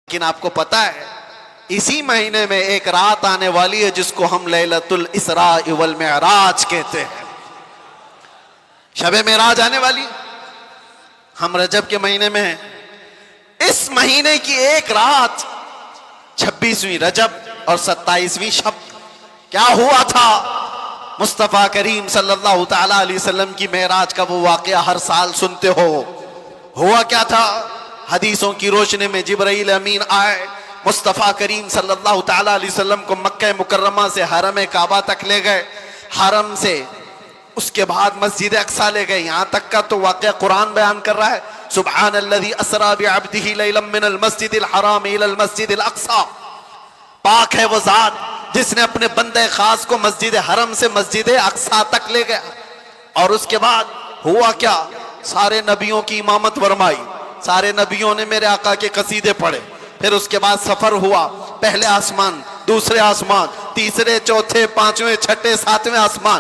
لیکن آپ کو پتا ہے اسی مہینے میں ایک رات آنے والی ہے جس کو ہم لیلۃ الاسراء والمعراج کہتے ہیں. شب معراج آنے والی. ہم رجب کے مہینے میں ہیں. اس مہینے کی ایک رات 26ویں رجب اور 27ویں شب کیا ہوا تھا؟ مصطفیٰ کریم صلی اللہ تعالی علیہ وسلم کی معراج کا وہ واقعہ ہر سال سنتے ہو. ہوا کیا تھا؟ حدیثوں کی روشنی میں جبرائیل امین آئے، مصطفیٰ کریم صلی اللہ تعالی علیہ وسلم کو مکہ مکرمہ سے حرم کعبہ تک لے گئے. حرم سے اس کے بعد مسجد اقصیٰ لے گئے. یہاں تک کا تو واقعہ قرآن بیان کر رہا ہے. سبحان الذی اسریٰ بعبدہ لیلا من المسجد الحرام الی المسجد الاقصیٰ. پاک ہے وہ ذات جس نے اپنے بندے خاص کو مسجد حرم سے مسجد اقصیٰ تک لے گیا. اور اس کے بعد ہوا کیا؟ سارے نبیوں کی امامت فرمائی، سارے نبیوں نے میرے آقا کے قصیدے پڑھے. پھر اس کے بعد سفر ہوا، پہلے آسمان، دوسرے آسمان، تیسرے، چوتھے، پانچویں، چھٹے، ساتویں آسمان.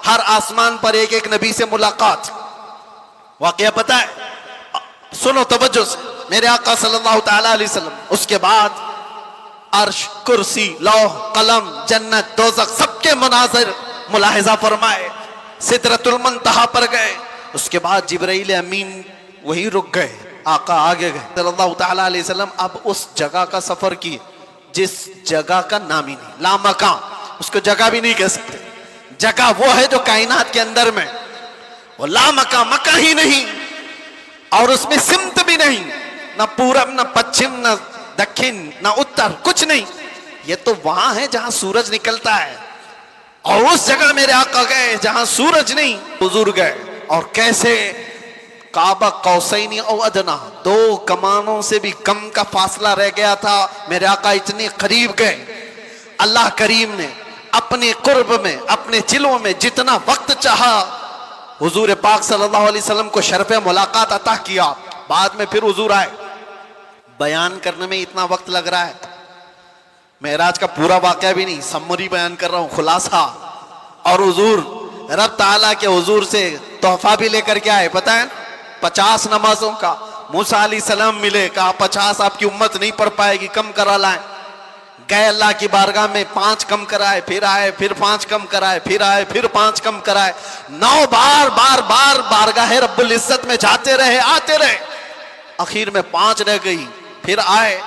ہر آسمان پر ایک ایک نبی سے ملاقات. واقعہ پتہ ہے؟ سنو توجہ سے. میرے آقا صلی اللہ تعالی علیہ وسلم اس کے بعد عرش، کرسی، لوح، قلم، جنت، دوزخ سب کے مناظر ملاحظہ فرمائے. سدرۃ المنتہا پر گئے. اس کے بعد جبرائیل امین وہی رک گئے، آقا آگے گئے صلی اللہ تعالی علیہ وسلم. اب اس جگہ کا سفر کی جس جگہ کا نام ہی نہیں، لامکان، اس کو جگہ بھی نہیں کہہ سکتے. جگہ وہ ہے جو کائنات کے اندر میں، وہ لامکان، مکہ ہی نہیں، اور اس میں سمت بھی نہیں، نہ پورب، نہ پچھم، نہ دکھن، نہ اتر، کچھ نہیں. یہ تو وہاں ہے جہاں سورج نکلتا ہے. اور اس جگہ میرے آقا گئے جہاں سورج نہیں، حضور گئے. اور کیسے؟ کعبہ قوسین او ادنا، دو کمانوں سے بھی کم کا فاصلہ رہ گیا تھا. میرے آقا اتنے قریب گئے. اللہ کریم نے اپنے قرب میں، اپنے جلووں میں جتنا وقت چاہا حضور پاک صلی اللہ علیہ وسلم کو شرف ملاقات عطا کیا. بعد میں پھر حضور آئے. بیان کرنے میں اتنا وقت لگ رہا ہے، معراج کا پورا واقعہ بھی نہیں، سمری بیان کر رہا ہوں، خلاصہ. اور حضور رب تعالیٰ کے حضور سے تحفہ بھی لے کر کے آئے. پتہ ہے 50 نمازوں کا. موسیٰ علیہ السلام ملے، کہا 50 آپ کی امت نہیں پڑھ پائے گی، کم کرا لائیں. گئے اللہ کی بارگاہ میں، 5 کم کرائے، پھر آئے، پھر 5 کم کرائے، پھر آئے، پھر 5 کم کرائے. 9 بار بارگاہ رب العزت میں جاتے رہے، آتے رہے. آخر میں 5 رہ گئی، پھر آئے.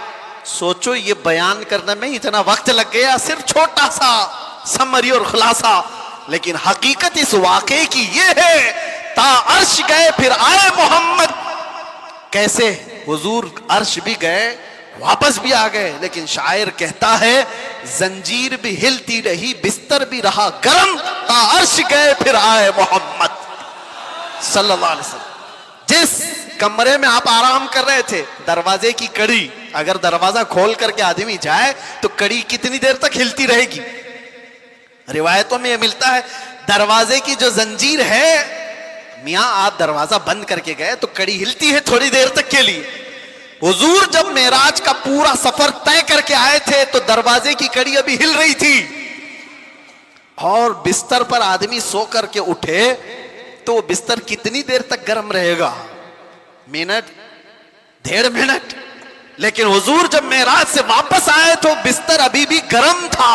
سوچو یہ بیان کرنے میں اتنا وقت لگ گیا، صرف چھوٹا سا سمری اور خلاصہ. لیکن حقیقت اس واقعے کی یہ ہے، تا عرش گئے پھر آئے محمد. کیسے؟ حضور عرش بھی گئے، واپس بھی آ گئے. لیکن شاعر کہتا ہے زنجیر بھی ہلتی رہی، بستر بھی رہا گرم، تا عرش گئے پھر آئے محمد صلی اللہ علیہ وسلم. جس کمرے میں آپ آرام کر رہے تھے، دروازے کی کڑی، اگر دروازہ کھول کر کے آدمی جائے تو کڑی کتنی دیر تک ہلتی رہے گی؟ روایتوں میں یہ ملتا ہے دروازے کی جو زنجیر ہے، میاں آپ دروازہ بند کر کے گئے تو کڑی ہلتی ہے تھوڑی دیر تک کے لیے. حضور جب معراج کا پورا سفر طے کر کے آئے تھے تو دروازے کی کڑی ابھی ہل رہی تھی. اور بستر پر آدمی سو کر کے اٹھے تو بستر کتنی دیر تک گرم رہے گا؟ Minute, 1.5 minute. لیکن حضور جب معراج سے واپس آئے تو بستر ابھی بھی گرم تھا.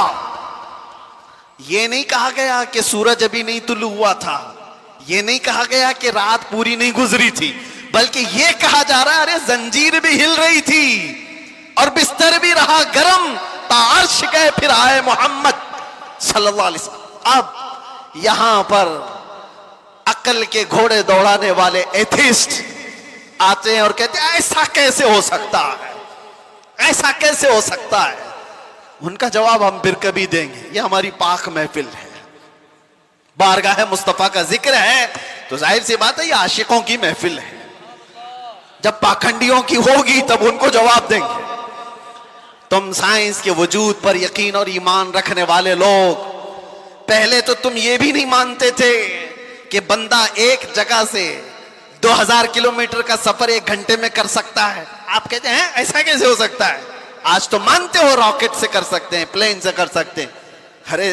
یہ نہیں کہا گیا کہ سورج ابھی نہیں طلوع ہوا تھا، یہ نہیں کہا گیا کہ رات پوری نہیں گزری تھی، بلکہ یہ کہا جا رہا ہے ارے زنجیر بھی ہل رہی تھی اور بستر بھی رہا گرم، تا عرش گئے پھر آئے محمد صلی اللہ علیہ وسلم. اب یہاں پر عقل کے گھوڑے دوڑانے والے ایتھیسٹ آتے ہیں اور کہتے ہیں ایسا کیسے ہو سکتا ہے، ایسا کیسے ہو سکتا ہے. ان کا جواب ہم پھر کبھی دیں گے. یہ ہماری پاک محفل ہے، بارگاہ مصطفیٰ کا ذکر ہے تو ظاہر سی بات ہے یہ عاشقوں کی محفل ہے. جب پاکھنڈیوں کی ہوگی تب ان کو جواب دیں گے. تم سائنس کے وجود پر یقین اور ایمان رکھنے والے لوگ، پہلے تو تم یہ بھی نہیں مانتے تھے کہ بندہ ایک جگہ سے 2000 کلومیٹر کا سفر 1 گھنٹے میں کر سکتا ہے. آپ کہتے ہیں ایسا کیسے ہو سکتا ہے؟ آج تو مانتے ہو راکٹ سے کر سکتے ہیں، پلین سے کر سکتے ہیں. ارے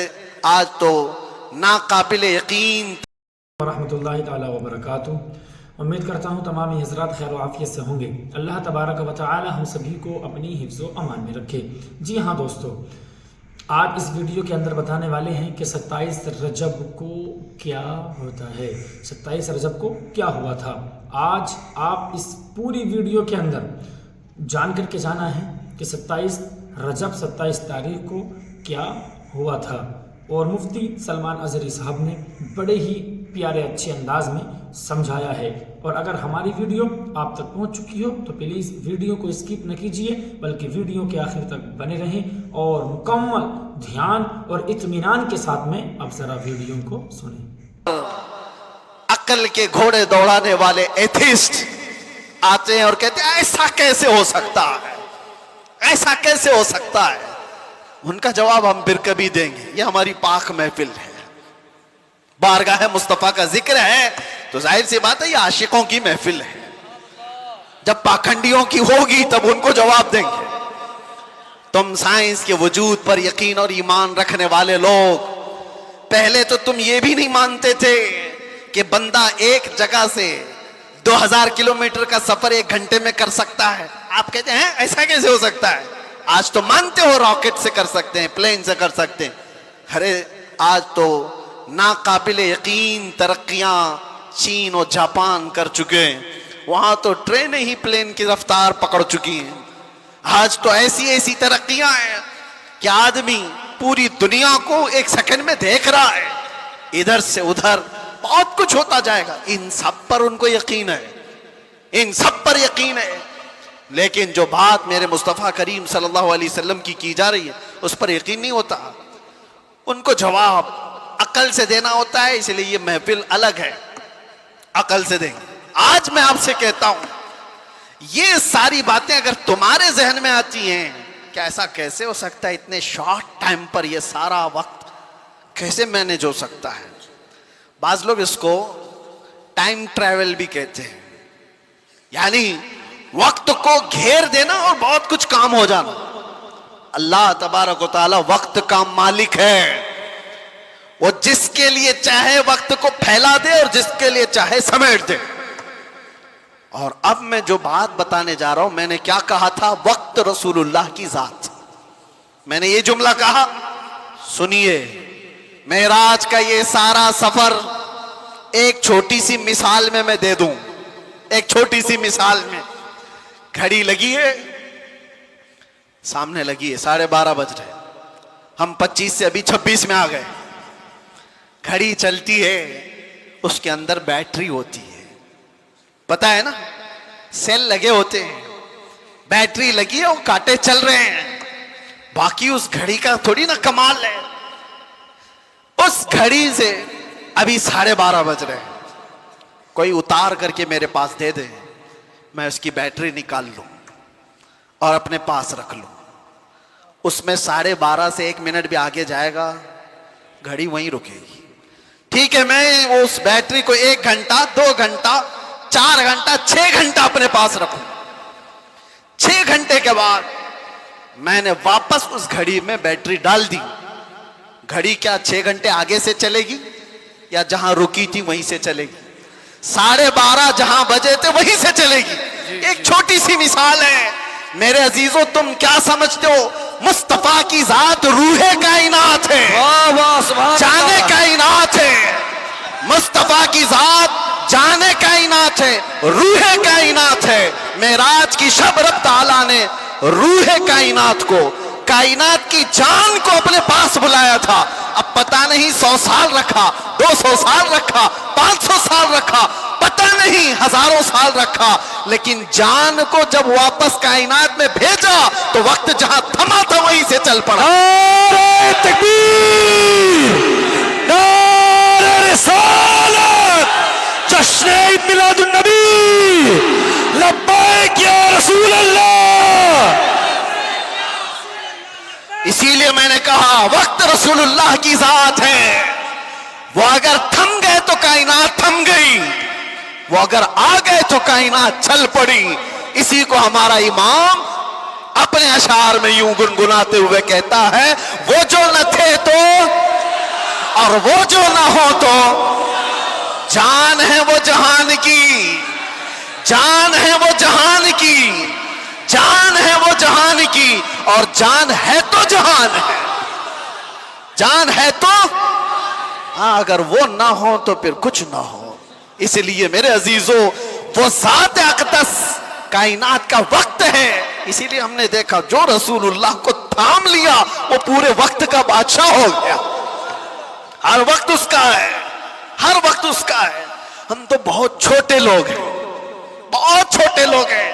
آج تو ناقابل یقین. ورحمۃ اللہ تعالی وبرکاتہ. امید کرتا ہوں تمام حضرات خیر و عافیت سے ہوں گے۔ اللہ تبارک و تعالی ہم سبھی کو اپنی حفظ و امان میں رکھے۔ جی ہاں دوستو، آج اس ویڈیو کے اندر بتانے والے ہیں کہ 27 رجب کو کیا ہوتا ہے، 27 رجب کو کیا ہوا تھا۔ آج آپ اس پوری ویڈیو کے اندر جان کر کے جانا ہے کہ 27 رجب 27 تاریخ کو کیا ہوا تھا، اور مفتی سلمان اظہری صاحب نے بڑے ہی پیارے اچھے انداز میں سمجھایا ہے۔ اور اگر ہماری ویڈیو آپ تک پہنچ چکی ہو تو پلیز ویڈیو کو اسکپ نہ کیجیے، بلکہ ویڈیو کے آخر تک بنے رہیں اور مکمل دھیان اور اطمینان کے ساتھ میں اب ذرا ویڈیو کو سنیں۔ عقل کے گھوڑے دوڑانے والے ایتھیسٹ آتے ہیں اور کہتے ہیں ایسا کیسے ہو سکتا ہے، ایسا کیسے ہو سکتا ہے۔ ان کا جواب ہم پھر کبھی دیں گے، یہ ہماری پاک محفل ہے، بارگاہ مصطفیٰ کا ذکر ہے تو ظاہر سی بات ہے یہ عاشقوں کی محفل ہے۔ جب پاکھنڈیوں کی ہوگی تب ان کو جواب دیں گے۔ تم سائنس کے وجود پر یقین اور ایمان رکھنے والے لوگ، پہلے تو تم یہ بھی نہیں مانتے تھے کہ بندہ ایک جگہ سے 2000 کلومیٹر کا سفر 1 گھنٹے میں کر سکتا ہے۔ آپ کہتے ہیں ایسا کیسے ہو سکتا ہے؟ آج تو مانتے ہو راکٹ سے کر سکتے ہیں، پلین سے کر سکتے ہیں۔ ارے آج تو ناقابل یقین ترقیاں چین اور جاپان کر چکے ہیں، وہاں تو ٹرینیں ہی پلین کی رفتار پکڑ چکی ہیں۔ آج تو ایسی ترقیاں ہیں کہ آدمی پوری دنیا کو 1 سیکنڈ میں دیکھ رہا ہے، ادھر سے ادھر بہت کچھ ہوتا جائے گا۔ ان سب پر ان کو یقین ہے، ان سب پر یقین ہے، لیکن جو بات میرے مصطفیٰ کریم صلی اللہ علیہ وسلم کی جا رہی ہے اس پر یقین نہیں ہوتا۔ ان کو جواب عقل سے دینا ہوتا ہے، اس لیے یہ محفل الگ ہے، عقل سے دیں گے۔ آج میں آپ سے کہتا ہوں یہ ساری باتیں اگر تمہارے ذہن میں آتی ہیں کہ ایسا کیسے ہو سکتا ہے، اتنے شارٹ ٹائم پر یہ سارا وقت کیسے مینیج ہو سکتا ہے۔ بعض لوگ اس کو ٹائم ٹریول بھی کہتے ہیں، یعنی وقت کو گھیر دینا اور بہت کچھ کام ہو جانا۔ اللہ تبارک و تعالی وقت کا مالک ہے، وہ جس کے لیے چاہے وقت کو پھیلا دے اور جس کے لیے چاہے سمیٹ دے۔ اور اب میں جو بات بتانے جا رہا ہوں، میں نے کیا کہا تھا؟ وقت رسول اللہ کی ذات۔ میں نے یہ جملہ کہا، سنیے، معراج کا یہ سارا سفر ایک چھوٹی سی مثال میں دے دوں، ایک چھوٹی سی مثال میں۔ گھڑی لگی ہے، سامنے لگی ہے، 12:30 بج رہے، ہم 25 سے ابھی 26 میں آ گئے۔ گھڑی چلتی ہے، اس کے اندر بیٹری ہوتی ہے، پتہ ہے نا، سیل لگے ہوتے ہیں، بیٹری لگی ہے، وہ کانٹے چل رہے ہیں۔ باقی اس گھڑی کا تھوڑی نا کمال ہے۔ اس گھڑی سے ابھی 12:30 بج رہے ہیں، کوئی اتار کر کے میرے پاس دے دے، میں اس کی بیٹری نکال لوں اور اپنے پاس رکھ لوں، اس میں 12:30 سے 1 منٹ بھی آگے جائے گا، گھڑی وہیں رکے گی۔ ٹھیک ہے، میں اس بیٹری کو 1 گھنٹہ 2 گھنٹہ 4 گھنٹہ 6 گھنٹہ اپنے پاس رکھوں، 6 گھنٹے کے بعد میں نے واپس اس گھڑی میں بیٹری ڈال دی۔ گھڑی کیا 6 گھنٹے آگے سے چلے گی یا جہاں رکی تھی وہیں سے چلے گی؟ 12:30 جہاں بجے تھے وہیں سے چلے گی۔ ایک چھوٹی سی مثال ہے میرے عزیزو، تم کیا سمجھتے ہو؟ مصطفیٰ کی ذات روح کائنات ہے، جان کائنات ہے۔ مصطفیٰ کی ذات جان کائنات ہے، روح کائنات ہے۔ معراج کی شب رب تعالیٰ نے روح کائنات کو، کائنات کی جان کو اپنے پاس بلایا تھا۔ اب پتہ نہیں 100 سال رکھا، 200 سال رکھا، 500 سال رکھا، پتہ نہیں ہزاروں سال رکھا، لیکن جان کو جب واپس کائنات میں بھیجا تو وقت جہاں تھما تھا وہیں سے چل پڑا۔ نعرہ تکبیر، نعرہ رسالت، جشن عید میلاد النبی، لبیک یا رسول اللہ۔ اسی لیے میں نے کہا وقت رسول اللہ کی ذات ہے، وہ اگر تھم گئے تو کائنات تھم گئی، وہ اگر آ گئے تو کائنات چل پڑی۔ اسی کو ہمارا امام اپنے اشعار میں یوں گنگناتے ہوئے کہتا ہے، وہ جو نہ تھے تو اور وہ جو نہ ہو تو جان ہے وہ جہان کی، جان ہے وہ جہان کی، جان ہے وہ جہان کی، اور جان ہے تو جہان ہے، جان ہے تو ہاں، اگر وہ نہ ہو تو پھر کچھ نہ ہو۔ اس لیے میرے عزیزو، وہ ذات اقدس کائنات کا وقت ہے، اسی لیے ہم نے دیکھا جو رسول اللہ کو تھام لیا وہ پورے وقت کا بادشاہ ہو گیا، ہر وقت اس کا ہے، ہر وقت اس کا ہے۔ ہم تو بہت چھوٹے لوگ ہیں، بہت چھوٹے لوگ ہیں۔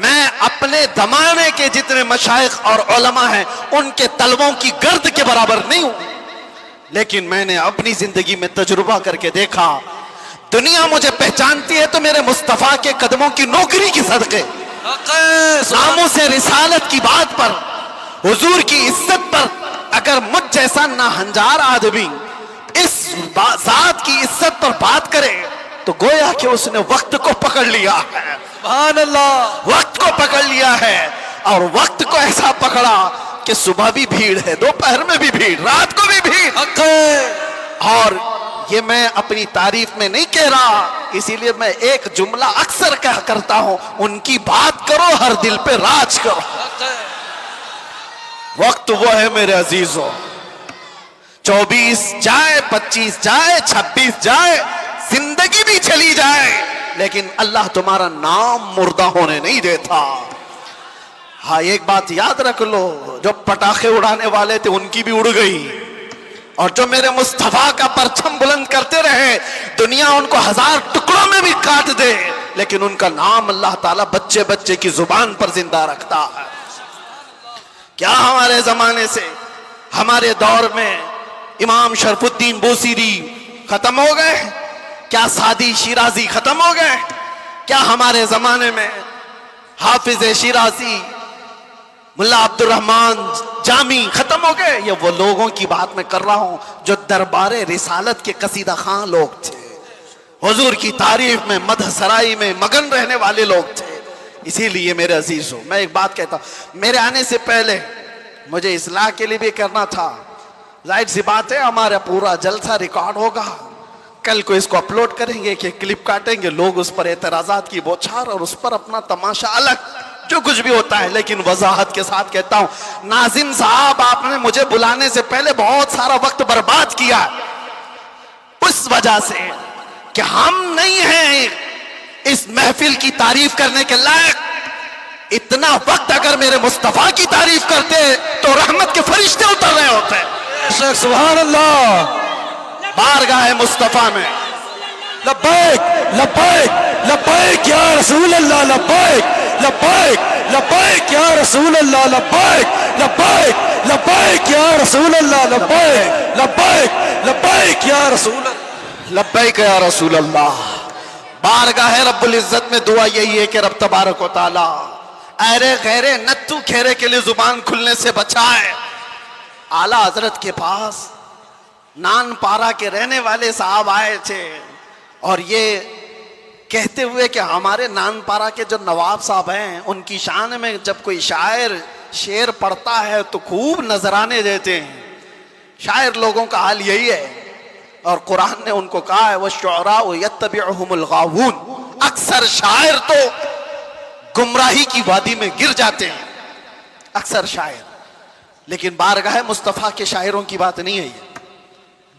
میں اپنے زمانے کے جتنے مشائخ اور علماء ہیں ان کے طلبوں کی گرد کے برابر نہیں ہوں، لیکن میں نے اپنی زندگی میں تجربہ کر کے دیکھا، دنیا مجھے پہچانتی ہے تو میرے مصطفیٰ کے قدموں کی نوکری کی صدقے، ناموس رسالت کی بات پر، حضور کی عزت پر اگر مجھ جیسا ناہنجار آدمی اس ذات کی عزت پر بات کرے تو گویا کہ اس نے وقت کو پکڑ لیا ہے، سبحان اللہ، وقت کو پکڑ لیا ہے، اور وقت کو ایسا پکڑا کہ صبح بھی بھیڑ ہے، دوپہر میں بھی بھیڑ، رات کو بھی بھیڑ۔ اور یہ میں اپنی تعریف میں نہیں کہہ رہا، اسی لیے میں ایک جملہ اکثر کہا کرتا ہوں، ان کی بات کرو ہر دل پہ راج کرو۔ وقت وہ ہے میرے عزیزوں، 24 جائے، 25 جائے، 26 جائے، زندگی بھی چلی جائے، لیکن اللہ تمہارا نام مردہ ہونے نہیں دیتا۔ ہاں ایک بات یاد رکھ لو، جو پٹاخے اڑانے والے تھے ان کی بھی اڑ گئی، اور جو میرے مصطفیٰ کا پرچم بلند کرتے رہے دنیا ان کو 1000 ٹکڑوں میں بھی کاٹ دے، لیکن ان کا نام اللہ تعالیٰ بچے بچے کی زبان پر زندہ رکھتا ہے۔ کیا ہمارے زمانے سے، ہمارے دور میں امام شرف الدین بوسیری ختم ہو گئے؟ کیا سعدی شیرازی ختم ہو گئے؟ کیا ہمارے زمانے میں حافظ شیرازی، ملا عبد الرحمن جامی ختم ہو گئے؟ یہ وہ لوگوں کی بات میں کر رہا ہوں جو دربار رسالت کے قصیدہ خواں لوگ تھے، حضور کی تعریف میں، مدح سرائی میں مگن رہنے والے لوگ تھے۔ اسی لیے میرے عزیزوں، میں ایک بات کہتا ہوں، میرے آنے سے پہلے مجھے اصلاح کے لیے بھی کرنا تھا، ظاہر سی بات ہے ہمارا پورا جلسہ ریکارڈ ہوگا، کل کو اس کو اپلوڈ کریں گے کہ کلپ کاٹیں گے، لوگ اس پر اعتراضات کی بوچھار اور اس پر اپنا تماشا الگ، جو کچھ بھی ہوتا ہے، لیکن وضاحت کے ساتھ کہتا ہوں، ناظم صاحب آپ نے مجھے بلانے سے پہلے بہت سارا وقت برباد کیا اس وجہ سے کہ ہم نہیں ہیں اس محفل کی تعریف کرنے کے لائق۔ اتنا وقت اگر میرے مصطفیٰ کی تعریف کرتے تو رحمت کے فرشتے اتر رہے ہوتے۔ سبحان اللہ، بارگاہ مصطفیٰ میں لبیک لبیک لبیک یا رسول اللہ، لبیک لبیک لبیک یا رسول اللہ، لبیک لبیک لبیک یا رسول اللہ، لبیک لبیک لبیک یا رسول اللہ، لبیک یا رسول اللہ۔ بارگاہ رب العزت میں دعا یہی ہے کہ رب تبارک و تعالی ایرے غیرے نتو کھیرے کے لیے زبان کھلنے سے بچائے۔ اعلیٰ حضرت کے پاس نان پارا کے رہنے والے صاحب آئے تھے اور یہ کہتے ہوئے کہ ہمارے نان پارا کے جو نواب صاحب ہیں ان کی شان میں جب کوئی شاعر شعر پڑھتا ہے تو خوب نذرانے دیتے ہیں۔ شاعر لوگوں کا حال یہی ہے، اور قرآن نے ان کو کہا ہے وَالشُّعَرَاءُ يَتَّبِعُهُمُ الْغَاوُونَ، اکثر شاعر تو گمراہی کی وادی میں گر جاتے ہیں، اکثر شاعر، لیکن بارگاہ مصطفیٰ کے شاعروں کی بات نہیں ہے یہ،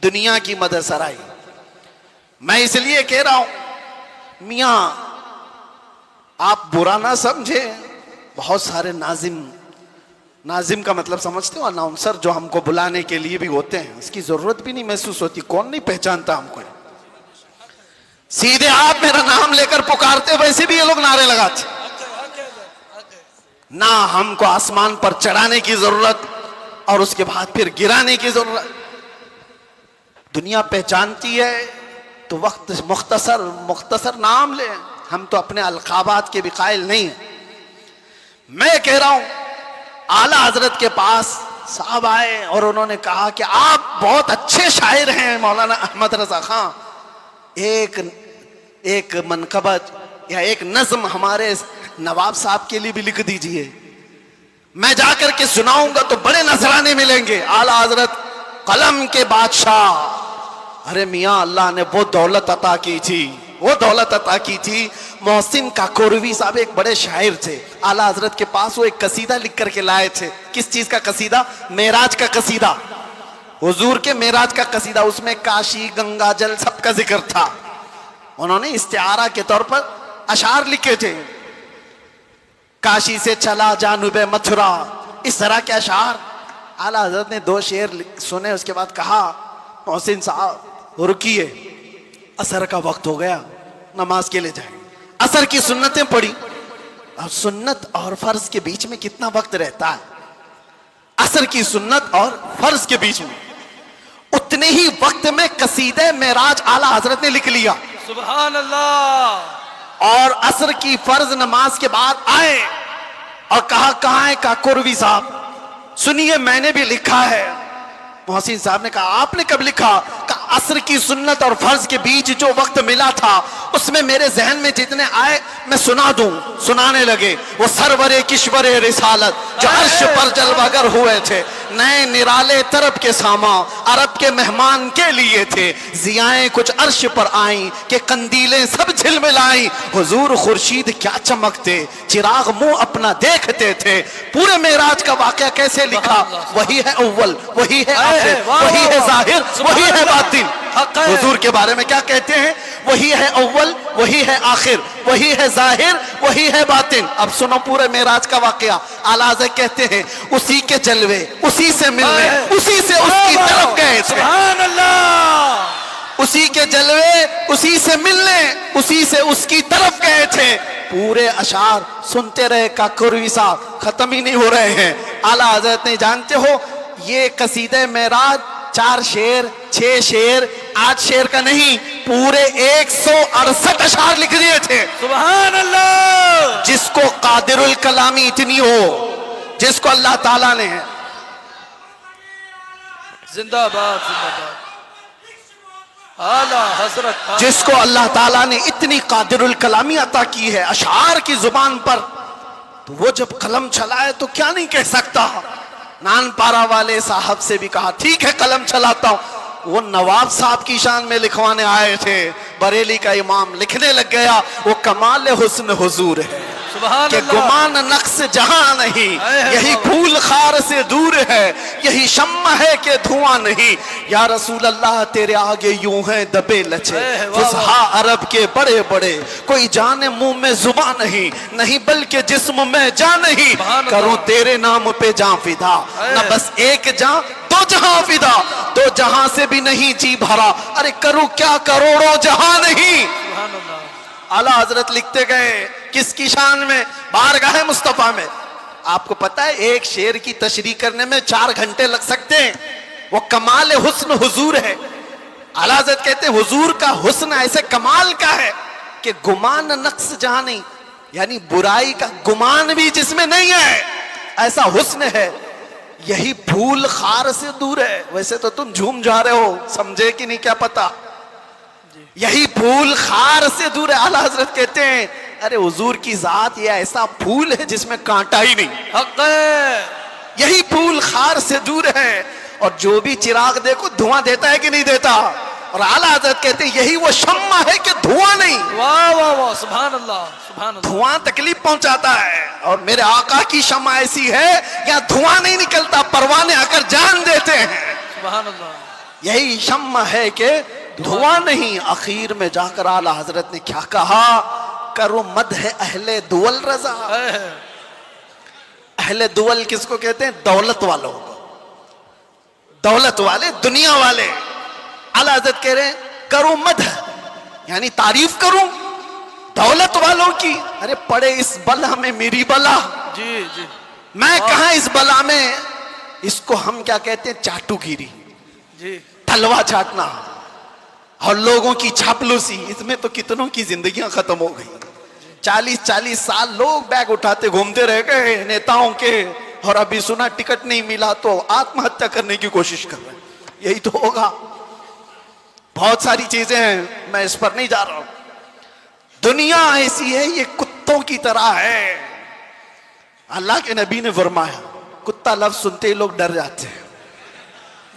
دنیا کی مدح سرائی۔ میں اس لیے کہہ رہا ہوں میاں آپ برا نہ سمجھے، بہت سارے ناظم کا مطلب سمجھتے ہو، اناؤنسر جو ہم کو بلانے کے لیے بھی ہوتے ہیں، اس کی ضرورت بھی نہیں محسوس ہوتی، کون نہیں پہچانتا ہم کو، سیدھے آپ میرا نام لے کر پکارتے، ویسے بھی یہ لوگ نعرے لگاتے، نہ ہم کو آسمان پر چڑھانے کی ضرورت اور اس کے بعد پھر گرانے کی ضرورت۔ دنیا پہچانتی ہے تو وقت مختصر نام لے، ہم تو اپنے القابات کے بھی قائل نہیں ہیں۔ میں کہہ رہا ہوں اعلیٰ حضرت کے پاس صاحب آئے اور انہوں نے کہا کہ آپ بہت اچھے شاعر ہیں مولانا احمد رضا خان، ایک منقبت یا ایک نظم ہمارے نواب صاحب کے لیے بھی لکھ دیجئے، میں جا کر کے سناؤں گا تو بڑے نذرانے ملیں گے۔ اعلیٰ حضرت قلم کے بادشاہ ارے میاں اللہ نے وہ دولت عطا کی تھی، وہ دولت عطا کی تھی۔ محسن کاکوروی صاحب ایک بڑے شاعر تھے، اعلیٰ حضرت کے پاس وہ ایک قصیدہ لکھ کر کے لائے تھے۔ کس چیز کا قصیدہ؟ معراج کا قصیدہ، حضور کے معراج کا قصیدہ۔ اس میں کاشی، گنگا جل سب کا ذکر تھا۔ انہوں نے استعارہ کے طور پر اشعار لکھے تھے، کاشی سے چلا جانب متھرا، اس طرح کے اشعار۔ اعلیٰ حضرت نے 2 شعر سنے، اس کے بعد کہا محسن صاحب رکیے، عصر کا وقت ہو گیا، نماز کے لیے جائیں۔ عصر کی سنتیں پڑھی، اور سنت اور فرض کے بیچ میں کتنا وقت رہتا ہے؟ عصر کی سنت اور فرض کے بیچ میں اتنے ہی وقت میں قصیدہ معراج اعلیٰ حضرت نے لکھ لیا۔ سبحان اللہ۔ اور عصر کی فرض نماز کے بعد آئے اور کہا کہاں ہے کاکوروی صاحب، سنیے میں نے بھی لکھا ہے۔ محسن صاحب نے کہا آپ نے کب لکھا؟ کہا عصر کی سنت اور فرض کے بیچ جو وقت ملا تھا اس میں میرے ذہن میں جتنے آئے میں سنا دوں۔ سنانے لگے وہ سرور کشور رسالت جو عرش پر جلوگر ہوئے تھے، نئے نرالے طرب کے ساما عرب کے مہمان کے لیے تھے، ضیائیں کچھ عرش پر آئیں کہ قندیلیں سب جھلملائیں، حضور خورشید کیا چمکتے، چراغ منہ اپنا دیکھتے تھے۔ پورے معراج کا واقعہ کیسے لکھا؟ وہی ہے اول، وہی ہے آخر، وہی ہے ظاہر، وہی ہے باطن۔ حضور کے بارے میں کیا کہتے ہیں؟ وہی ہے اول، وہی ہے آخر، وہی ہے ظاہر، وہی ہے باطن۔ اب سنو پورے معراج کا واقعہ۔ اعلیٰ حضرت کہتے ہیں اسی کے جلوے، اسی سے ملنے، اسی سے اس کی طرف گئے تھے۔ سبحان اللہ۔ اسی کے جلوے، اسی سے ملنے، اسی سے اس کی طرف گئے تھے۔ پورے اشعار سنتے رہے کاکوروی صاحب، ختم ہی نہیں ہو رہے ہیں۔ اعلیٰ حضرت نے جانتے ہو یہ قصیدہ معراج 4 شعر 6 شعر 8 شعر کا نہیں، پورے 168 اشعار لکھ دیے تھے۔ سبحان اللہ۔ جس کو قادر الکلامی اتنی ہو، جس کو اللہ تعالیٰ نے زندہ باد، زندہ باد اعلیٰ حضرت، جس کو اللہ تعالیٰ نے اتنی قادر الکلامی عطا کی ہے اشعار کی زبان پر، تو وہ جب قلم چلائے تو کیا نہیں کہہ سکتا۔ نان پارا والے صاحب سے بھی کہا ٹھیک ہے قلم چلاتا ہوں، وہ نواب صاحب کی شان میں لکھوانے آئے تھے، بریلی کا امام لکھنے لگ گیا وہ کمال حسن حضور ہے سبحان کہ اللہ۔ گمان نقص جہاں نہیں، یہی پھول خار سے دور ہے، یہی شمع ہے کہ دھواں نہیں۔ یا رسول اللہ تیرے آگے یوں ہیں دبے لچے فصحا عرب کے بڑے بڑے، کوئی جان منہ میں زباں نہیں، نہیں بلکہ جسم میں جان نہیں، کروں تیرے نام پہ جان فدا، نہ بس ایک جان دو جہاں فدا، 2 جہاں سے بھی نہیں جی بھرا، ارے کروں کیا کروڑوں جہاں نہیں۔ سبحان اللہ۔ اعلیٰ حضرت لکھتے گئے کس کی شان میں؟ بارگاہ مصطفیٰ میں۔ آپ کو پتا ہے ایک شعر کی تشریح کرنے میں 4 گھنٹے لگ سکتے ہیں، وہ کمال حسن حضور ہے۔ اعلیٰ حضرت کہتے ہیں حضور کا حسن ایسے کمال کا ہے کہ گمان نقص جہاں نہیں، یعنی برائی کا گمان بھی جس میں نہیں ہے، ایسا حسن ہے۔ یہی پھول خار سے دور ہے۔ ویسے تو تم جھوم جا رہے ہو، سمجھے کہ نہیں کیا پتا، یہی پھول خار سے دور ہے۔ اعلیٰ حضرت کہتے ہیں ارے حضور کی ذات یہ ایسا پھول ہے جس میں کانٹا ہی نہیں، حق ہے۔ یہی پھول خار سے دور ہے، اور جو بھی چراغ دیکھو دھواں دیتا ہے کہ نہیں دیتا۔ اور اعلیٰ حضرت کہتے ہیں یہی وہ شمع ہے کہ دھواں نہیں، واہ واہ واہ، سبحان اللہ، سبحان اللہ۔ دھواں تکلیف پہنچاتا ہے، اور میرے آقا کی شمع ایسی ہے یہاں دھواں نہیں نکلتا، پروانے آ کر جان دیتے ہیں۔ سبحان اللہ۔ یہی شمع ہے کہ دھواں نہیں۔ آخر میں جا کر اعلیٰ حضرت نے کیا کہا؟ کرو مدح اہل دول رضا۔ اہل دول کس کو کہتے ہیں؟ دولت والوں کو، دولت والے، دنیا والے۔ اعلیٰ حضرت کہہ رہے ہیں کرو مدح، یعنی تعریف کروں دولت والوں کی۔ ارے پڑے اس بلا میں میری بلا، جی جی، میں کہاں اس بلا میں۔ اس کو ہم کیا کہتے ہیں؟ چاٹو گیری، جی، تلوا چاٹنا اور لوگوں کی چاپلوسی۔ اس میں تو کتنوں کی زندگیاں ختم ہو گئی۔ 40 سال لوگ بیگ اٹھاتے گھومتے رہ گئے نیتاؤں کے، اور ابھی سنا ٹکٹ نہیں ملا تو آتم ہتیا کرنے کی کوشش کر رہے ہیں۔ یہی تو ہوگا۔ بہت ساری چیزیں ہیں، میں اس پر نہیں جا رہا ہوں۔ دنیا ایسی ہے، یہ کتوں کی طرح ہے۔ اللہ کے نبی نے فرمایا کتا لفظ سنتے ہی لوگ ڈر جاتے ہیں،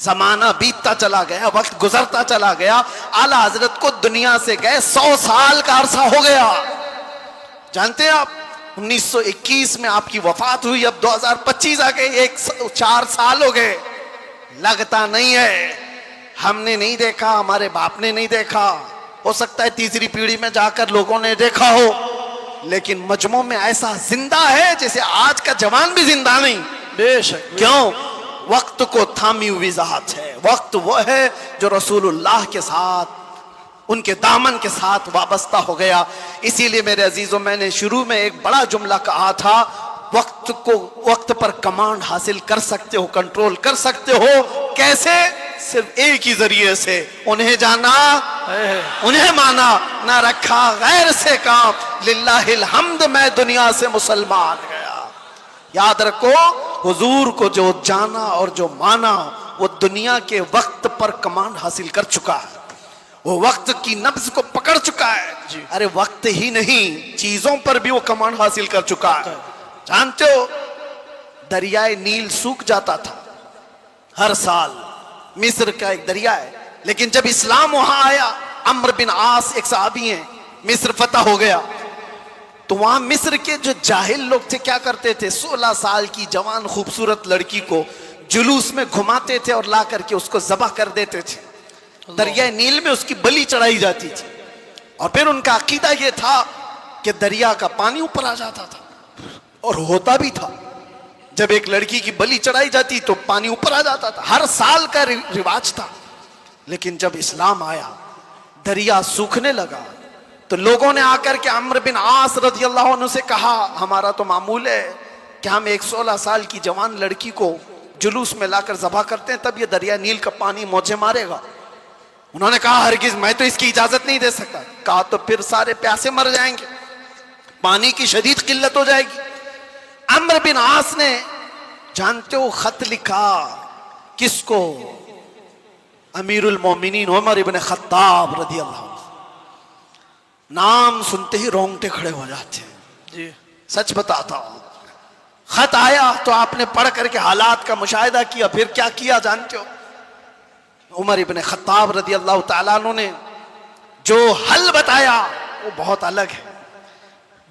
زمانہ بیتتا چلا گیا, وقت گزرتا چلا گیا. اعلیٰ حضرت کو دنیا سے گئے 100 سال کا عرصہ ہو گیا. جانتے ہیں آپ 1921 میں آپ کی وفات ہوئی, اب 2025 آ گئے, 4 سال ہو گئے. لگتا نہیں ہے, ہم نے نہیں دیکھا, ہمارے باپ نے نہیں دیکھا, ہو سکتا ہے تیسری پیڑھی میں جا کر لوگوں نے دیکھا ہو, لیکن مجموع میں ایسا زندہ ہے جیسے آج کا جوان بھی زندہ نہیں. بے شک. کیوں؟ وقت کو تھامی ہوئی ذات ہے. وقت وہ ہے جو رسول اللہ کے ساتھ, ان کے دامن کے ساتھ وابستہ ہو گیا. اسی لیے میرے عزیزوں, میں نے شروع میں ایک بڑا جملہ کہا تھا, وقت پر کمانڈ حاصل کر سکتے ہو, کنٹرول کر سکتے ہو. کیسے؟ صرف ایک ہی ذریعے سے, انہیں جانا, انہیں مانا, نہ رکھا غیر سے کام. للہ الحمد میں دنیا سے مسلمان گیا. یاد رکھو, حضور کو جو جانا اور جو مانا وہ دنیا کے وقت پر کمانڈ حاصل کر چکا ہے, وہ وقت کی نبض کو پکڑ چکا ہے. ارے وقت ہی نہیں, چیزوں پر بھی وہ کمانڈ حاصل کر چکا ہے. جانتے ہو دریائے نیل سوکھ جاتا تھا ہر سال, مصر کا ایک دریا ہے, لیکن جب اسلام وہاں آیا, عمرو بن عاص ایک صحابی ہیں, مصر فتح ہو گیا, تو وہاں مصر کے جو جاہل لوگ تھے کیا کرتے تھے, 16 سال کی جوان خوبصورت لڑکی کو جلوس میں گھماتے تھے اور لا کر کے اس کو ذبح کر دیتے تھے. دریائے نیل میں اس کی بلی چڑھائی جاتی تھی, اور پھر ان کا عقیدہ یہ تھا کہ دریا کا پانی اوپر آ جاتا تھا, اور ہوتا بھی تھا. جب ایک لڑکی کی بلی چڑھائی جاتی تو پانی اوپر آ جاتا تھا, ہر سال کا رواج تھا. لیکن جب اسلام آیا, دریا سوکھنے لگا, تو لوگوں نے آ کر کے عمرو بن عاص رضی اللہ عنہ سے کہا, ہمارا تو معمول ہے کہ ہم ایک 16 سال کی جوان لڑکی کو جلوس میں لا کر ذبح کرتے ہیں, تب یہ دریا نیل کا پانی موجے مارے گا. انہوں نے کہا ہرگز میں تو اس کی اجازت نہیں دے سکتا. کہا تو پھر سارے پیاسے مر جائیں گے, پانی کی شدید قلت ہو جائے گی. عمرو بن عاص نے, جانتے ہو, خط لکھا کس کو, امیر المومنین عمر ابن خطاب رضی اللہ عنہ. نام سنتے ہی رونگٹے کھڑے ہو جاتے ہیں. جی سچ بتاتا ہوں, خط آیا تو آپ نے پڑھ کر کے حالات کا مشاہدہ کیا, پھر کیا کیا جانتے ہو, عمر ابن خطاب رضی اللہ تعالیٰ عنہ نے جو حل بتایا وہ بہت الگ ہے.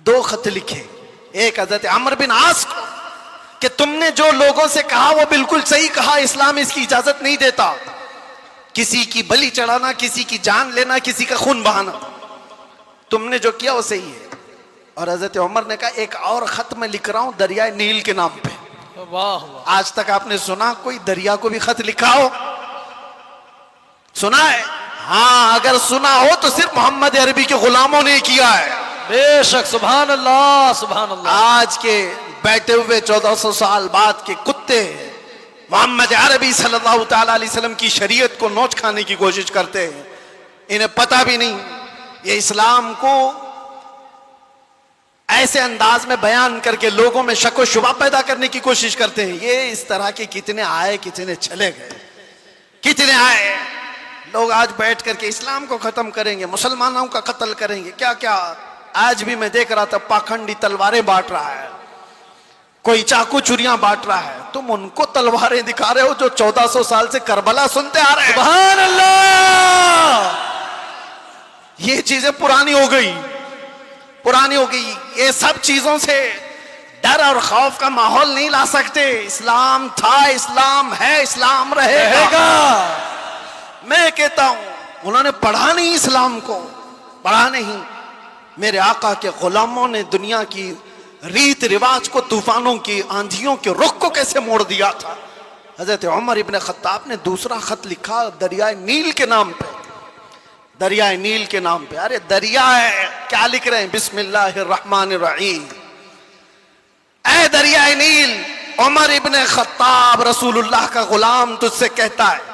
2 خط لکھے, ایک حضرت عمرو بن عاص کو کہ تم نے جو لوگوں سے کہا وہ بالکل صحیح کہا, اسلام اس کی اجازت نہیں دیتا, کسی کی بلی چڑھانا, کسی کی جان لینا, کسی کا خون بہانا, تم نے جو کیا وہ صحیح ہے. اور حضرت عمر نے کہا ایک اور خط میں لکھ رہا ہوں دریائے نیل کے نام پہ. واہ واہ. آج تک آپ نے سنا کوئی دریا کو بھی خط لکھا ہو؟ سنا ہے؟ ہاں, اگر سنا ہو تو صرف محمد عربی کے غلاموں نے کیا ہے. بے شک. سبحان اللہ سبحان اللہ. آج کے بیٹھے ہوئے 1400 سال بعد کے کتے محمد عربی صلی اللہ تعالی علیہ وسلم کی شریعت کو نوچ کھانے کی کوشش کرتے ہیں, انہیں پتہ بھی نہیں. یہ اسلام کو ایسے انداز میں بیان کر کے لوگوں میں شک و شبہ پیدا کرنے کی کوشش کرتے ہیں. یہ اس طرح کے کتنے آئے, کتنے چلے گئے, کتنے آئے. لوگ آج بیٹھ کر کے اسلام کو ختم کریں گے, مسلمانوں کا قتل کریں گے, کیا کیا. آج بھی میں دیکھ رہا تھا پاکھنڈی تلواریں بانٹ رہا ہے, کوئی چاقو چوریاں بانٹ رہا ہے. تم ان کو تلواریں دکھا رہے ہو جو 1400 سال سے کربلا سنتے آ رہے ہیں. سبحان اللہ. یہ چیزیں پرانی ہو گئی, پرانی ہو گئی. یہ سب چیزوں سے ڈر اور خوف کا ماحول نہیں لا سکتے. اسلام تھا, اسلام ہے, اسلام رہے گا. میں کہتا ہوں انہوں نے پڑھا نہیں اسلام کو, پڑھا نہیں. میرے آقا کے غلاموں نے دنیا کی ریت رواج کو, طوفانوں کی, آندھیوں کے رخ کو کیسے موڑ دیا تھا. حضرت عمر ابن خطاب نے دوسرا خط لکھا دریائے نیل کے نام پہ, دریائے نیل کے نام پہ. ارے دریا ہے, کیا لکھ رہے ہیں, بسم اللہ الرحمن الرحیم. اے دریائے نیل, عمر ابن خطاب رسول اللہ کا غلام تجھ سے کہتا ہے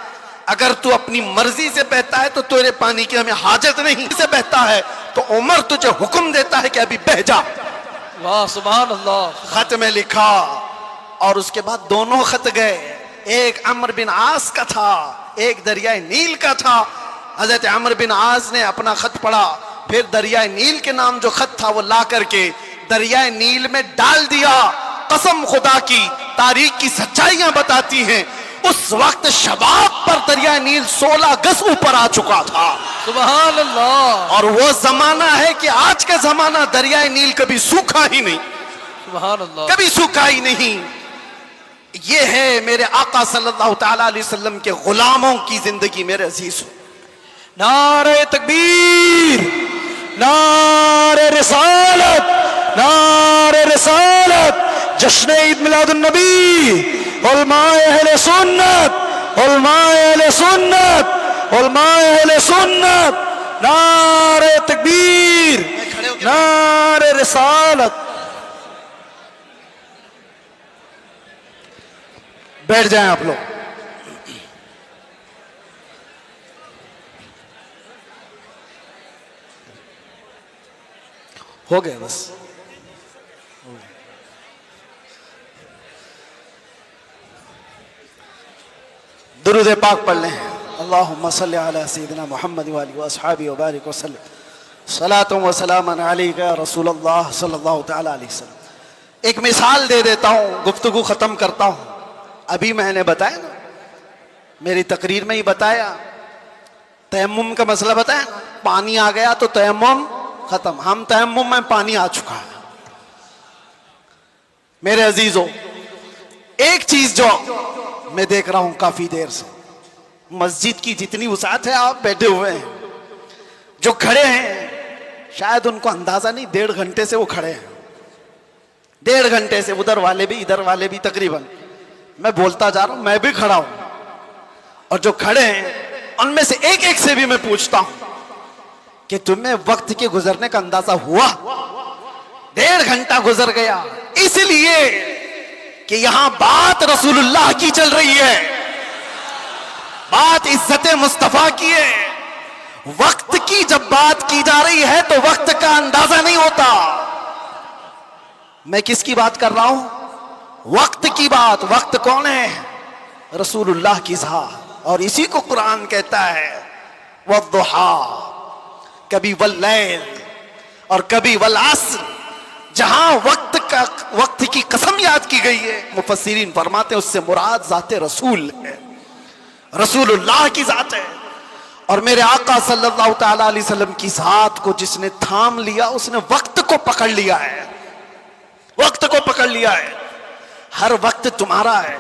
اگر تو اپنی مرضی سے بہتا ہے تو تیرے پانی کی ہمیں حاجت نہیں, سے بہتا ہے تو عمر تجھے حکم دیتا ہے کہ ابھی بہ جا. واہ سبحان اللہ. خط میں لکھا, اور اس کے بعد دونوں خط گئے, ایک عمرو بن عاص کا تھا, ایک دریائے نیل کا تھا. حضرت عمرو بن عاص نے اپنا خط پڑھا, پھر دریائے نیل کے نام جو خط تھا وہ لا کر کے دریائے نیل میں ڈال دیا. قسم خدا کی, تاریخ کی سچائیاں بتاتی ہیں اس وقت شباب پر دریائے نیل 16 گز اوپر آ چکا تھا. سبحان اللہ. اور وہ زمانہ ہے کہ آج کا زمانہ دریائے نیل کبھی سوکھا ہی نہیں, سبحان اللہ. کبھی سوکھا ہی نہیں. یہ ہے میرے آقا صلی اللہ تعالیٰ علیہ وسلم کے غلاموں کی زندگی میرے عزیز. نعرہ تکبیر, نعرہ رسالت, نعرہ رسالت. جشن عید میلاد النبی, علماء اہل سنت, علماء اہل سنت, علماء اہل سنت. نعرہ تکبیر, نعرہ رسالت. بیٹھ جائیں آپ لوگ. ہو گئے بس. درود پاک پڑھ لیں. اللہم صلی علی سیدنا محمد وآلہ واصحابہ وبارک وسلم. صلاۃ و سلام علیک یا رسول اللہ صلی اللہ تعالی علیہ وسلم. ایک مثال دے دیتا ہوں, گفتگو ختم کرتا ہوں. ابھی میں نے بتایا نا, میری تقریر میں ہی بتایا, تیمم کا مسئلہ بتایا نا, پانی آ گیا تو تیمم ختم. ہم تیمم میں پانی آ چکا ہے. میرے عزیزوں, ایک چیز جو میں دیکھ رہا ہوں کافی دیر سے, مسجد کی جتنی وسعت ہے آپ بیٹھے ہوئے ہیں, جو کھڑے ہیں شاید ان کو اندازہ نہیں, 1.5 گھنٹے سے وہ کھڑے ہیں. 1.5 گھنٹے سے, ادھر والے بھی ادھر والے بھی تقریباً. میں بولتا جا رہا ہوں, میں بھی کھڑا ہوں, اور جو کھڑے ہیں ان میں سے ایک ایک سے بھی میں پوچھتا ہوں کہ تمہیں وقت کے گزرنے کا اندازہ ہوا؟ 1.5 گھنٹہ گزر گیا, اس لیے کہ یہاں بات رسول اللہ کی چل رہی ہے, بات عزت مصطفیٰ کی ہے. وقت کی جب بات کی جا رہی ہے تو وقت کا اندازہ نہیں ہوتا. میں کس کی بات کر رہا ہوں؟ وقت کی بات. وقت کون ہے؟ رسول اللہ کی ذات. اور اسی کو قرآن کہتا ہے والضحیٰ, کبھی واللیل اور کبھی والعصر. جہاں وقت کی قسم یاد کی گئی ہے, مفسرین فرماتے ہیں اس سے مراد ذات رسول ہے, رسول اللہ کی ذات ہے. اور میرے آقا صلی اللہ تعالیٰ علیہ وسلم کی ذات کو جس نے تھام لیا, اس نے وقت کو پکڑ لیا ہے, وقت کو پکڑ لیا ہے. ہر وقت تمہارا ہے.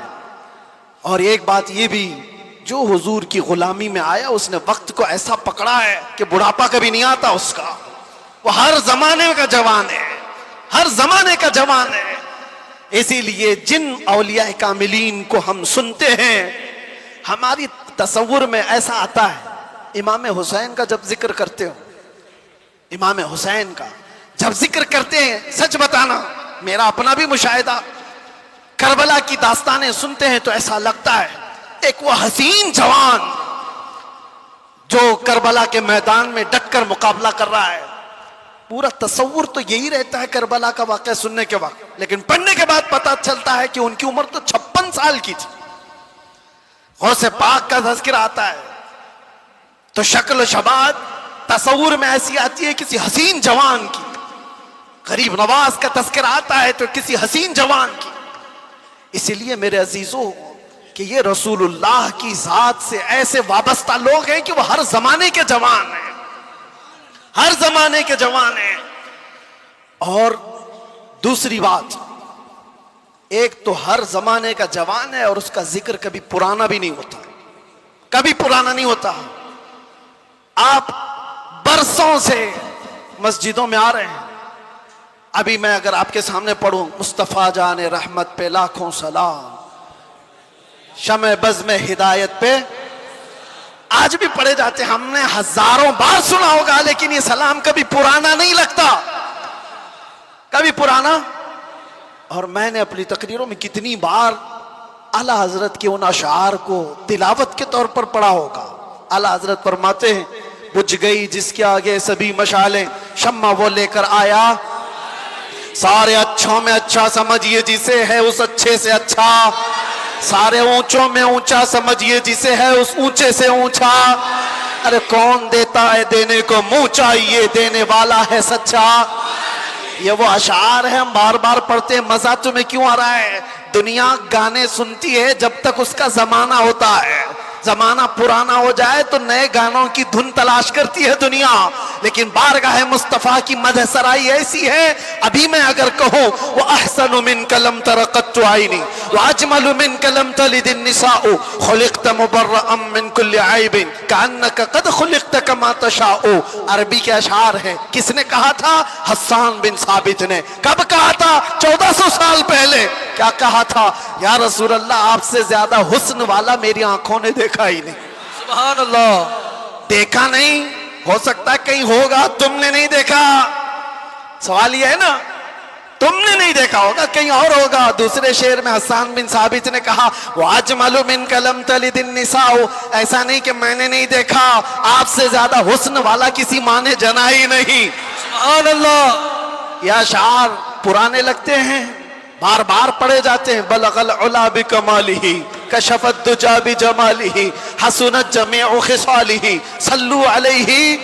اور ایک بات یہ بھی, جو حضور کی غلامی میں آیا اس نے وقت کو ایسا پکڑا ہے کہ بڑھاپا کبھی نہیں آتا اس کا. وہ ہر زمانے کا جوان ہے, ہر زمانے کا جوان ہے. اسی لیے جن اولیاء کاملین کو ہم سنتے ہیں, ہماری تصور میں ایسا آتا ہے, امام حسین کا جب ذکر کرتے ہو, امام حسین کا جب ذکر کرتے ہیں, سچ بتانا میرا اپنا بھی مشاہدہ, کربلا کی داستانیں سنتے ہیں تو ایسا لگتا ہے ایک وہ حسین جوان جو کربلا کے میدان میں ڈٹ کر مقابلہ کر رہا ہے. پورا تصور تو یہی رہتا ہے کربلا کا واقعہ سننے کے وقت, لیکن پڑھنے کے بعد پتہ چلتا ہے کہ ان کی عمر تو 56 سال کی تھی. غوث پاک کا تذکرہ آتا ہے تو شکل و شباب تصور میں ایسی آتی ہے کسی حسین جوان کی. غریب نواز کا تذکرہ آتا ہے تو کسی حسین جوان کی. اسی لیے میرے عزیزوں کہ یہ رسول اللہ کی ذات سے ایسے وابستہ لوگ ہیں کہ وہ ہر زمانے کے جوان ہیں, ہر زمانے کے جوان ہیں. اور دوسری بات, ایک تو ہر زمانے کا جوان ہے اور اس کا ذکر کبھی پرانا بھی نہیں ہوتا, کبھی پرانا نہیں ہوتا. آپ برسوں سے مسجدوں میں آ رہے ہیں. ابھی میں اگر آپ کے سامنے پڑھوں مصطفیٰ جان رحمت پہ لاکھوں سلام, شمع بزم ہدایت پہ, آج بھی پڑھے جاتے ہیں, ہم نے ہزاروں بار سنا ہوگا, لیکن یہ سلام کبھی پرانا نہیں لگتا, کبھی پرانا. اور میں نے اپنی تقریروں میں کتنی بار اعلیٰ حضرت کے ان اشعار کو تلاوت کے طور پر پڑھا ہوگا. اعلیٰ حضرت فرماتے ہیں بجھ گئی جس کے آگے سبھی مشالیں, شمع وہ لے کر آیا, سارے اچھوں میں اچھا سمجھیے جسے ہے اس اچھے سے اچھا, سارے اونچوں میں اونچا سمجھیے جسے ہے اس اونچے سے اونچا. ارے کون دیتا ہے دینے کو منہ چاہیے, دینے والا ہے سچا. یہ وہ اشعار ہیں ہم بار بار پڑھتے ہیں، مزہ تمہیں کیوں آ رہا ہے؟ دنیا گانے سنتی ہے جب تک اس کا زمانہ ہوتا ہے، زمانہ پرانا ہو جائے تو نئے گانوں کی دھن تلاش کرتی ہے دنیا، لیکن بارگاہ مصطفیٰ کی مدح سرائی ایسی ہے، ابھی میں اگر کہوں وَأَحْسَنُ مِنْكَ لَمْ تَرَ قَطُّ عَيْنِي وَأَجْمَلُ مِنْكَ لَمْ تَلِدِ النِّسَاءُ خُلِقْتَ مُبَرَّأً مِنْ كُلِّ عَيْبٍ كَأَنَّكَ قَدْ خُلِقْتَ كَمَا تَشَاءُ۔ عربی کے اشعار ہیں، کس نے کہا تھا؟ حسان بن ثابت نے۔ کب کہا تھا؟ 1400 سال پہلے۔ کیا کہا تھا؟ یا رسول اللہ آپ سے زیادہ حسن والا میری آنکھوں نے دیکھا ہی نہیں۔ سبحان اللہ۔ دیکھا نہیں، ہو سکتا ہے کہیں ہوگا، تم نے نہیں دیکھا۔ سوال یہ ہے نا، تم نے نہیں دیکھا ہوگا، کہیں اور ہوگا۔ دوسرے شعر میں حسان بن ثابت نے کہا وَأَجْمَلُ مِنْكَ لَمْ تَلِدِ النِّسَاءُ، ایسا نہیں کہ میں نے نہیں دیکھا، آپ سے زیادہ حسن والا کسی ماں نے جنا ہی نہیں۔ سبحان اللہ۔ یہ اشعار پرانے لگتے ہیں، بار بار پڑھے جاتے ہیں۔ بلغ العلا بکمالہ کشف الدجا بجمالہ حسنت جمیع خصالہ صلو علیہ۔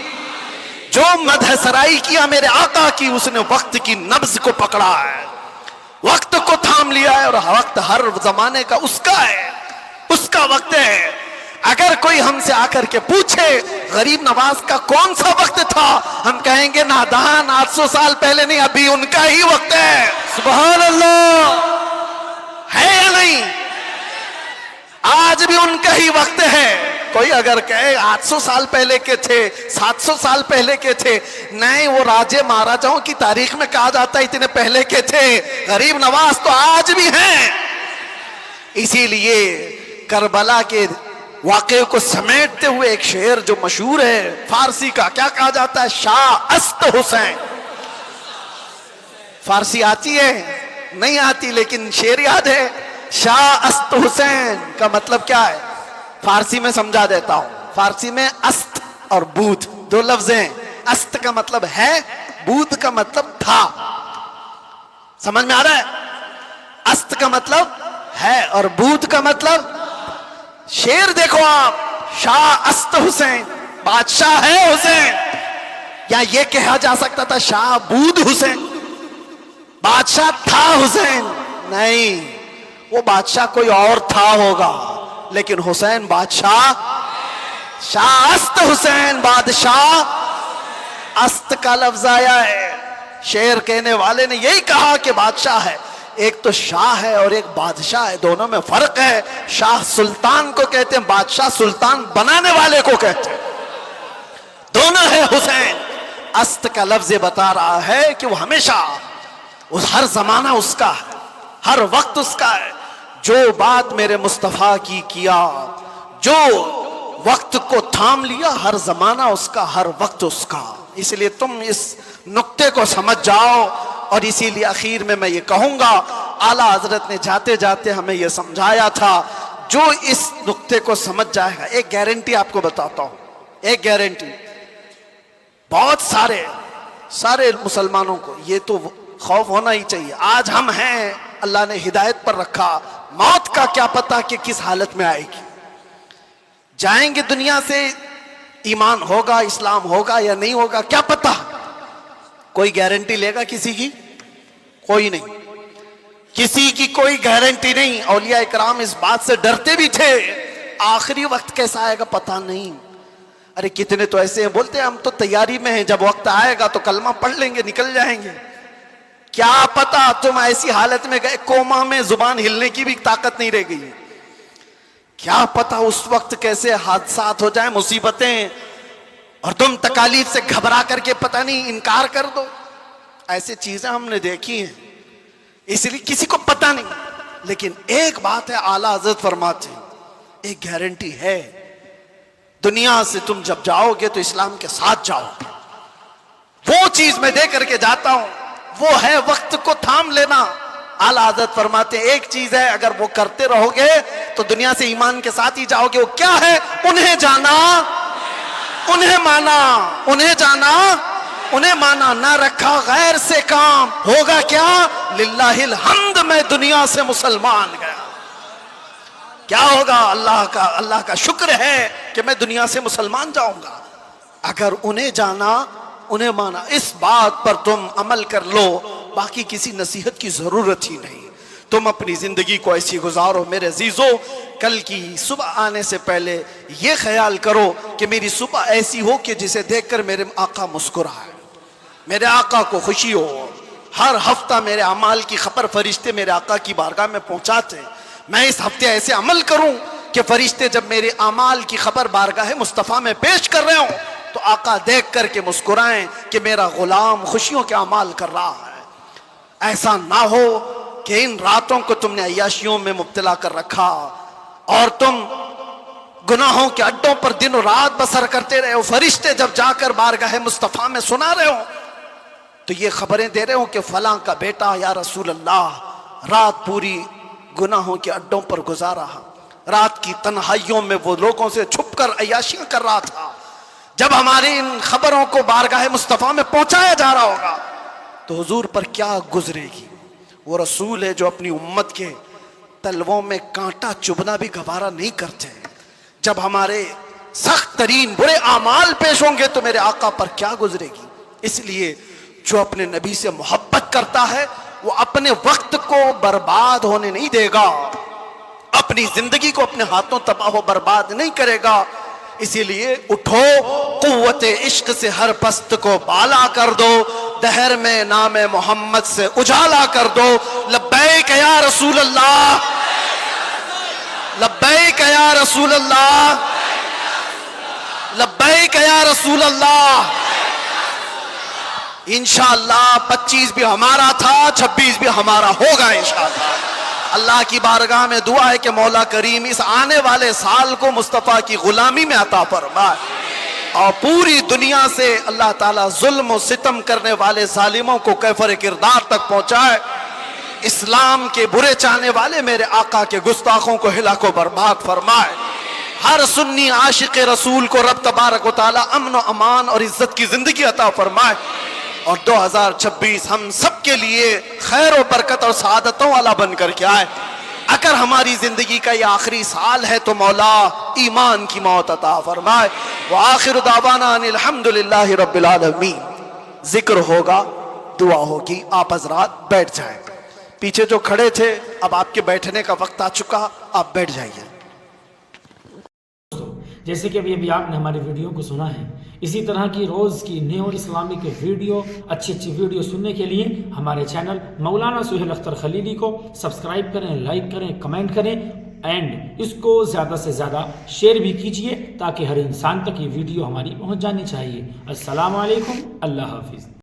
جو مدح سرائی کیا میرے آقا کی، اس نے وقت کی نبض کو پکڑا ہے، وقت کو تھام لیا ہے، اور وقت ہر زمانے کا اس کا ہے، اس کا وقت ہے۔ اگر کوئی ہم سے آ کر کے پوچھے غریب نواز کا کون سا وقت تھا، ہم کہیں گے نادان 800 سال پہلے نہیں، ابھی ان کا ہی وقت ہے۔ سبحان اللہ۔ ہے یا نہیں؟ آج بھی ان کا ہی وقت ہے۔ کوئی اگر کہے 800 سال پہلے کے تھے، 700 سال پہلے کے تھے، نہیں، وہ راجے مہاراجاؤں کی تاریخ میں کہا جاتا ہے اتنے پہلے کے تھے۔ غریب نواز تو آج بھی ہیں۔ اسی لیے کربلا کے واقعے کو سمیٹتے ہوئے ایک شعر جو مشہور ہے فارسی کا، کیا کہا جاتا ہے؟ شاہ است حسین۔ فارسی آتی ہے؟ نہیں آتی، لیکن شعر یاد ہے۔ شاہ است حسین کا مطلب کیا ہے؟ فارسی میں سمجھا دیتا ہوں۔ فارسی میں است اور بود دو لفظ ہیں۔ است کا مطلب ہے، بود کا مطلب تھا۔ سمجھ میں آ رہا ہے؟ است کا مطلب ہے اور بود کا مطلب، شعر دیکھو آپ، شاہ است حسین، بادشاہ ہے حسین، یا یہ کہا جا سکتا تھا شاہ بود حسین، بادشاہ تھا حسین؟ نہیں، وہ بادشاہ کوئی اور تھا ہوگا، لیکن حسین بادشاہ، شاہ است حسین بادشاہ۔ است کا لفظ آیا ہے، شعر کہنے والے نے یہی کہا کہ بادشاہ ہے، ایک تو شاہ ہے اور ایک بادشاہ ہے، دونوں میں فرق ہے۔ شاہ سلطان کو کہتے ہیں، بادشاہ سلطان بنانے والے کو کہتے ہیں، دونوں ہے حسین۔ است کا لفظ بتا رہا ہے کہ وہ ہمیشہ، ہر زمانہ اس کا ہے، ہر وقت اس کا ہے۔ جو بات میرے مصطفیٰ کی کیا، جو وقت کو تھام لیا، ہر زمانہ اس کا، ہر وقت اس کا۔ اس لیے تم اس نقطے کو سمجھ جاؤ، اور اسی لیے اخیر میں یہ کہوں گا، اعلیٰ حضرت نے جاتے جاتے ہمیں یہ سمجھایا تھا، جو اس نقطے کو سمجھ جائے گا۔ ایک گارنٹی آپ کو بتاتا ہوں، ایک گارنٹی، بہت سارے مسلمانوں کو یہ تو خوف ہونا ہی چاہیے۔ آج ہم ہیں، اللہ نے ہدایت پر رکھا، موت کا کیا پتہ کہ کس حالت میں آئے گی۔ جائیں گے دنیا سے، ایمان ہوگا، اسلام ہوگا یا نہیں ہوگا، کیا پتہ؟ کوئی گارنٹی لے گا کسی کی؟ کوئی نہیں، کسی کی کوئی گارنٹی نہیں۔ اولیاء اکرام اس بات سے ڈرتے بھی تھے، آخری وقت کیسا آئے گا پتہ نہیں۔ ارے کتنے تو ایسے ہیں بولتے ہیں ہم تو تیاری میں ہیں، جب وقت آئے گا تو کلمہ پڑھ لیں گے، نکل جائیں گے۔ کیا پتہ تم ایسی حالت میں گئے، کوما میں، زبان ہلنے کی بھی طاقت نہیں رہ گئی، کیا پتہ اس وقت کیسے حادثات ہو جائیں، مصیبتیں، اور تم تکالیف سے گھبرا کر کے پتہ نہیں انکار کر دو۔ ایسے چیزیں ہم نے دیکھی ہیں، اس لیے کسی کو پتہ نہیں۔ لیکن ایک بات ہے، اعلیٰ حضرت فرماتے ہیں، ایک گارنٹی ہے، دنیا سے تم جب جاؤ گے تو اسلام کے ساتھ جاؤ گے۔ وہ چیز میں دے کر کے جاتا ہوں، وہ ہے وقت کو تھام لینا۔ اعلیٰ حضرت فرماتے ہیں ایک چیز ہے، اگر وہ کرتے رہو گے تو دنیا سے ایمان کے ساتھ ہی جاؤ گے۔ وہ کیا ہے؟ انہیں جانا، انہیں مانا، انہیں جانا، انہیں مانا، نہ رکھا غیر سے کام، ہوگا کیا؟ للہ الحمد میں دنیا سے مسلمان گیا۔ کیا ہوگا؟ اللہ کا شکر ہے کہ میں دنیا سے مسلمان جاؤں گا۔ اگر انہیں جانا، انہیں مانا، اس بات پر تم عمل کر لو، باقی کسی نصیحت کی ضرورت ہی نہیں۔ تم اپنی زندگی کو ایسی گزارو میرے عزیزو، کل کی صبح آنے سے پہلے یہ خیال کرو کہ میری صبح ایسی ہو کہ جسے دیکھ کر میرے آقا مسکرائے، میرے آقا کو خوشی ہو۔ ہر ہفتہ میرے اعمال کی خبر فرشتے میرے آقا کی بارگاہ میں پہنچاتے، میں اس ہفتے ایسے عمل کروں کہ فرشتے جب میرے اعمال کی خبر بارگاہ مصطفیٰ میں پیش کر رہے ہوں تو آقا دیکھ کر کے مسکرائیں کہ میرا غلام خوشیوں کے اعمال کر رہا ہے۔ ایسا نہ ہو کہ ان راتوں کو تم نے عیاشیوں میں مبتلا کر رکھا اور تم گناہوں کے اڈوں پر دن و رات بسر کرتے رہے ہو، فرشتے جب جا کر بارگاہ مصطفیٰ میں سنا رہے ہو تو یہ خبریں دے رہے ہو کہ فلاں کا بیٹا یا رسول اللہ رات پوری گناہوں کے اڈوں پر گزارا، رات کی تنہائیوں میں وہ لوگوں سے چھپ کر عیاشیاں کر رہا تھا۔ جب ہماری ان خبروں کو بارگاہ مصطفیٰ میں پہنچایا جا رہا ہوگا تو حضور پر کیا گزرے گی؟ وہ رسول ہے جو اپنی امت کے تلووں میں کانٹا چبھنا بھی گوارا نہیں کرتے۔ جب ہمارے سخت ترین برے اعمال پیش ہوں گے تو میرے آقا پر کیا گزرے گی؟ اس لیے جو اپنے نبی سے محبت کرتا ہے وہ اپنے وقت کو برباد ہونے نہیں دے گا، اپنی زندگی کو اپنے ہاتھوں تباہ و برباد نہیں کرے گا۔ اسی لیے اٹھو، قوت عشق سے ہر پست کو بالا کر دو، دہر میں نام محمد سے اجالا کر دو۔ لبیک یا رسول اللہ، لبیک یا رسول اللہ، لبیک یا رسول اللہ۔ انشاءاللہ 25 بھی ہمارا تھا، 26 بھی ہمارا ہوگا انشاءاللہ۔ اللہ کی بارگاہ میں دعا ہے کہ مولا کریم اس آنے والے سال کو مصطفیٰ کی غلامی میں عطا فرمائے اور پوری دنیا سے اللہ تعالیٰ ظلم و ستم کرنے والے ظالموں کو کیفر کردار تک پہنچائے، اسلام کے برے چاہنے والے میرے آقا کے گستاخوں کو ہلاک و برباد فرمائے، ہر سنی عاشق رسول کو رب تبارک و تعالیٰ امن و امان اور عزت کی زندگی عطا فرمائے، اور 2026 ہم سب کے لیے خیر و برکت اور سعادتوں والا بن کر کے آئے۔ اگر ہماری زندگی کا یہ آخری سال ہے تو مولا ایمان کی موت عطا فرمائے۔ وآخر دعوانا ان الحمدللہ رب العالمین۔ ذکر ہوگا، دعا ہوگی، آپ حضرات بیٹھ جائیں۔ پیچھے جو کھڑے تھے اب آپ کے بیٹھنے کا وقت آ چکا، آپ بیٹھ جائیے۔ جیسے کہ ابھی آپ نے ہماری ویڈیو کو سنا ہے، اسی طرح کی روز کی نیو اور اسلامک ویڈیو، اچھی ویڈیو سننے کے لیے ہمارے چینل مولانا سہیل اختر خلیلی کو سبسکرائب کریں، لائک کریں، کمنٹ کریں اینڈ اس کو زیادہ سے زیادہ شیئر بھی کیجئے تاکہ ہر انسان تک یہ ویڈیو ہماری پہنچ جانی چاہیے۔ السلام علیکم، اللہ حافظ۔